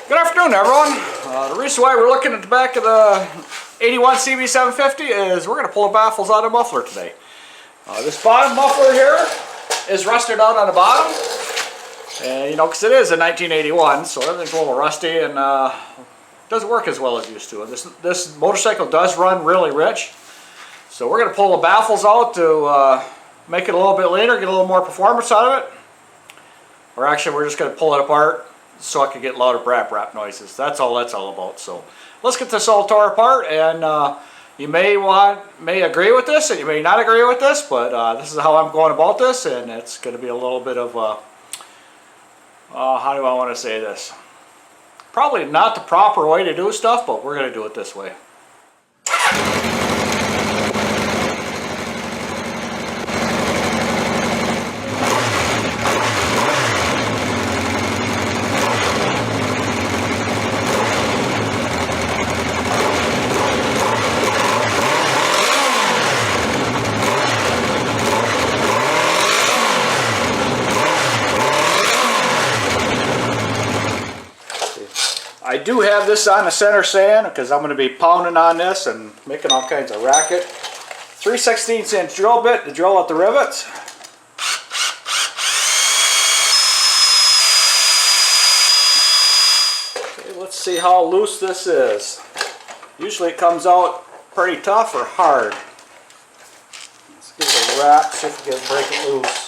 Good afternoon, everyone. The reason why we're looking at the back of the 81 CB750 is we're going to pull the baffles out of the muffler today. This bottom muffler here is rusted out on the bottom, and because it is a 1981, so everything's a little rusty and doesn't work as well as it used to. This motorcycle does run really rich, so we're going to pull the baffles out to make it a little bit leaner, get a little more performance out of it. Or actually, we're just going to pull it apart so I can get louder Brap Brap noises. That's all about. So let's get this all tore apart, and you may agree with this and you may not agree with this, but this is how I'm going about this, and it's going to be a little bit of how do I want to say this? Probably not the proper way to do stuff, but we're going to do it this way. I do have this on the center sand because I'm going to be pounding on this and making all kinds of racket. 3/16 inch drill bit to drill out the rivets. Okay, let's see how loose this is. Usually it comes out pretty tough or hard. Let's give it a rap, see if we can break it loose.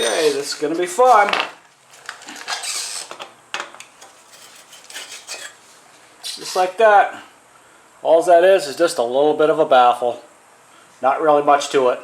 Okay, this is going to be fun. Just like that. All that is just a little bit of a baffle. Not really much to it.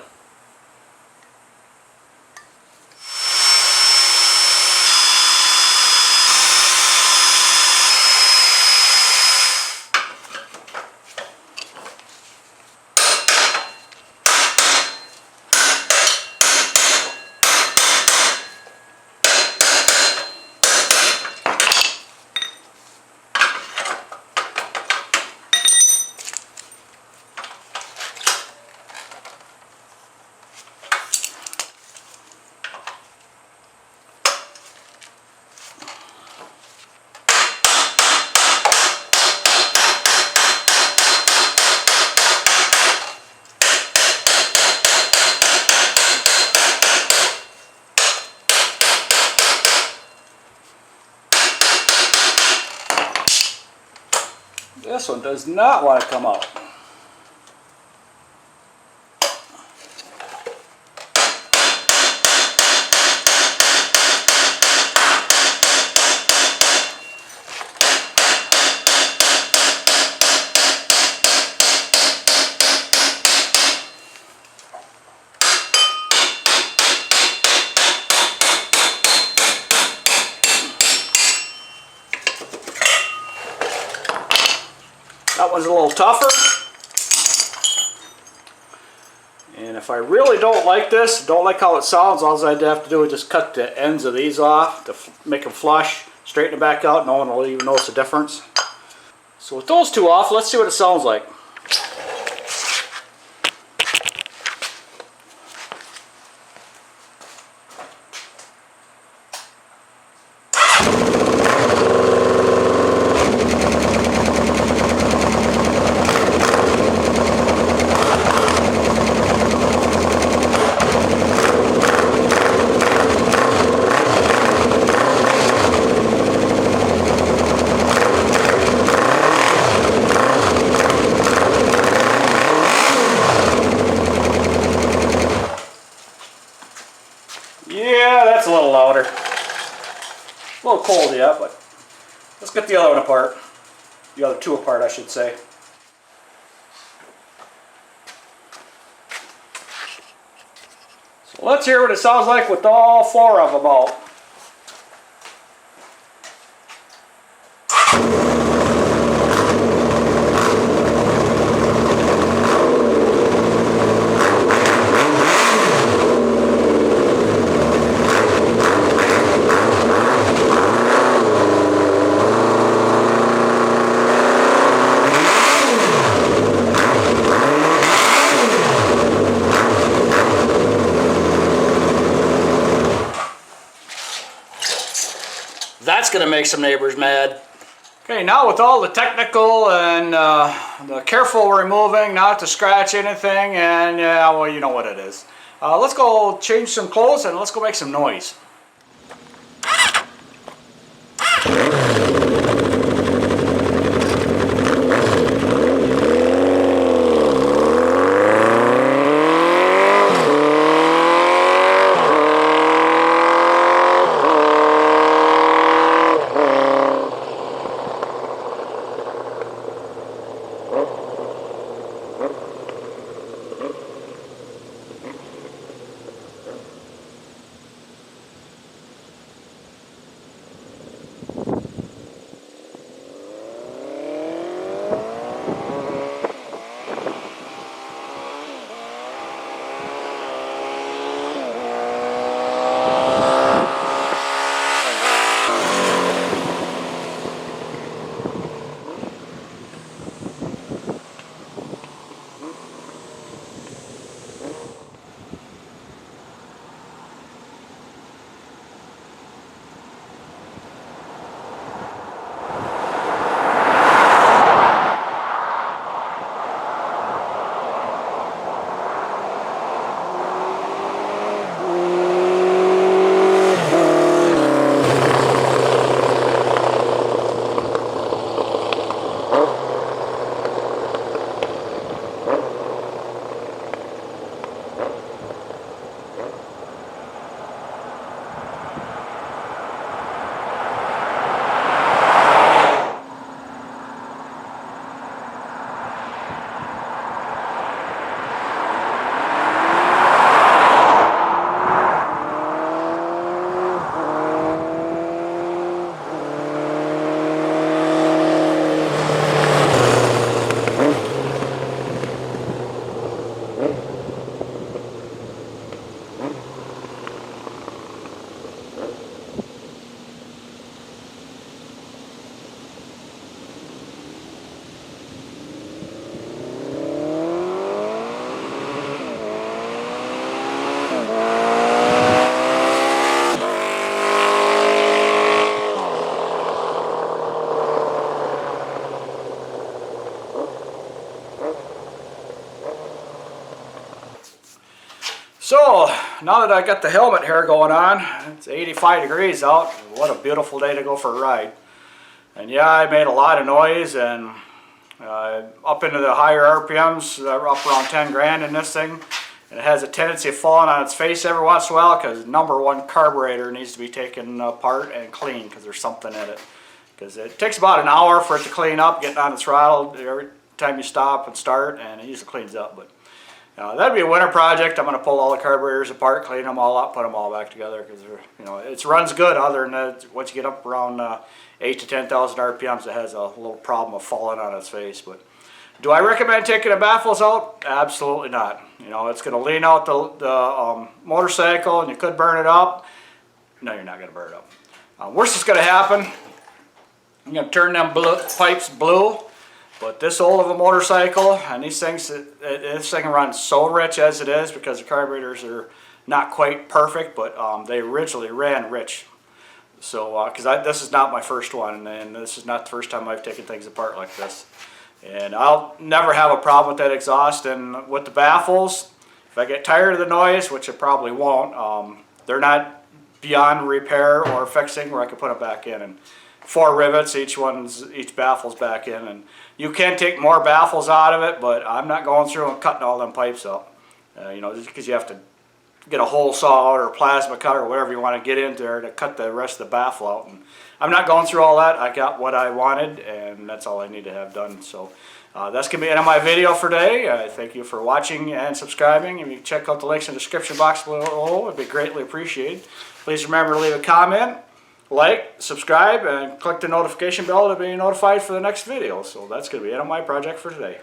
This one does not want to come out. That one's a little tougher, and if I really don't like this, don't like how it sounds, all I'd have to do is just cut the ends of these off to make them flush, straighten it back out, no one will even notice the difference. So with those two off, let's see what it sounds like. Yeah, that's a little louder. A little cold yet, but let's get the other one apart. The other two apart, I should say. So let's hear what it sounds like with all four of them out. That's going to make some neighbors mad. Okay, now with all the technical and the careful removing, not to scratch anything, and yeah, well, you know what it is. Let's go change some clothes and let's go make some noise. So, now that I got the helmet here going on, it's 85 degrees out. What a beautiful day to go for a ride. And yeah, I made a lot of noise, and up into the higher RPMs, up around 10 grand in this thing. And it has a tendency of falling on its face every once in a while because #1 carburetor needs to be taken apart and cleaned because there's something in it. Because it takes about an hour for it to clean up, getting on the throttle every time you stop and start, and it usually cleans up. But that'd be a winter project. I'm going to pull all the carburetors apart, clean them all up, put them all back together because it runs good. Other than that, once you get up around 8 to 10,000 RPMs, it has a little problem of falling on its face. But do I recommend taking the baffles out? Absolutely not. It's going to lean out the motorcycle, and you could burn it up. No, you're not going to burn it up. Worst is going to happen. I'm going to turn them pipes blue. But this old of a motorcycle, and these things, this thing runs so rich as it is because the carburetors are not quite perfect, but they originally ran rich. So, because this is not my first one, and this is not the first time I've taken things apart like this. And I'll never have a problem with that exhaust. And with the baffles, if I get tired of the noise, which I probably won't, they're not beyond repair or fixing where I can put them back in. And 4 rivets, each baffle's back in, and you can take more baffles out of it, but I'm not going through and cutting all them pipes out. Just because you have to get a hole saw out or a plasma cutter or whatever you want to get in there to cut the rest of the baffle out. And I'm not going through all that. I got what I wanted, and that's all I need to have done. So that's going to be it on my video for today. Thank you for watching and subscribing. If you check out the links in the description box below, it'd be greatly appreciated. Please remember to leave a comment, like, subscribe, and click the notification bell to be notified for the next video. So that's going to be it on my project for today.